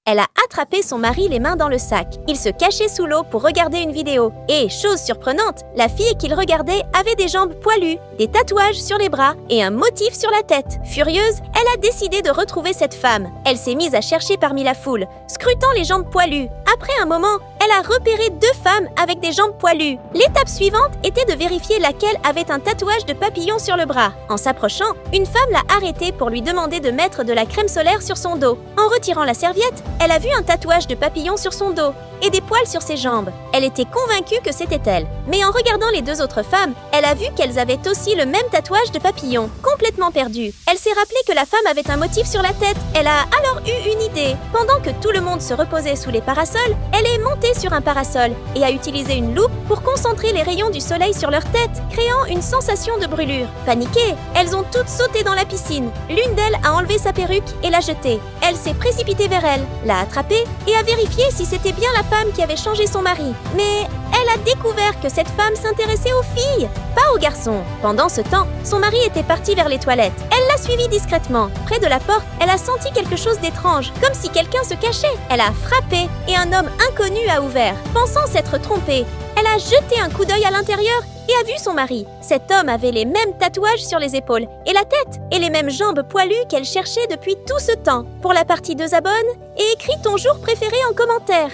Elle a attrapé son mari les mains dans le sac. Il se cachait sous l'eau pour regarder une vidéo. Et, chose surprenante, la fille qu'il regardait avait des jambes poilues, des tatouages sur les bras et un motif sur la tête. Furieuse, elle a décidé de retrouver cette femme. Elle s'est mise à chercher parmi la foule, scrutant les jambes poilues. Après un moment, elle a repéré 2 femmes avec des jambes poilues. L'étape suivante était de vérifier laquelle avait un tatouage de papillon sur le bras. En s'approchant, une femme l'a arrêtée pour lui demander de mettre de la crème solaire sur son dos. En retirant la serviette, elle a vu un tatouage de papillon sur son dos et des poils sur ses jambes. Elle était convaincue que c'était elle. Mais en regardant les 2 autres femmes, elle a vu qu'elles avaient aussi le même tatouage de papillon. Complètement perdue, elle s'est rappelé que la femme avait un motif sur la tête. Elle a alors eu une idée. Pendant que tout le monde se reposait sous les parasols, elle est montée sur un parasol et a utilisé une loupe pour concentrer les rayons du soleil sur leur tête, créant une sensation de brûlure. Paniquées, elles ont toutes sauté dans la piscine. L'une d'elles a enlevé sa perruque et l'a jetée. Elle s'est précipitée vers elle, l'a attrapée et a vérifié si c'était bien la femme qui avait changé son mari. Mais elle a découvert que cette femme s'intéressait aux filles, pas aux garçons. Pendant ce temps, son mari était parti vers les toilettes. Elle l'a suivi discrètement. Près de la porte, elle a senti quelque chose d'étrange, comme si quelqu'un se cachait. Elle a frappé et un homme inconnu a ouvert. Pensant s'être trompée, elle a jeté un coup d'œil à l'intérieur et a vu son mari. Cet homme avait les mêmes tatouages sur les épaules et la tête, et les mêmes jambes poilues qu'elle cherchait depuis tout ce temps. Pour la partie 2, abonne et écris ton jour préféré en commentaire.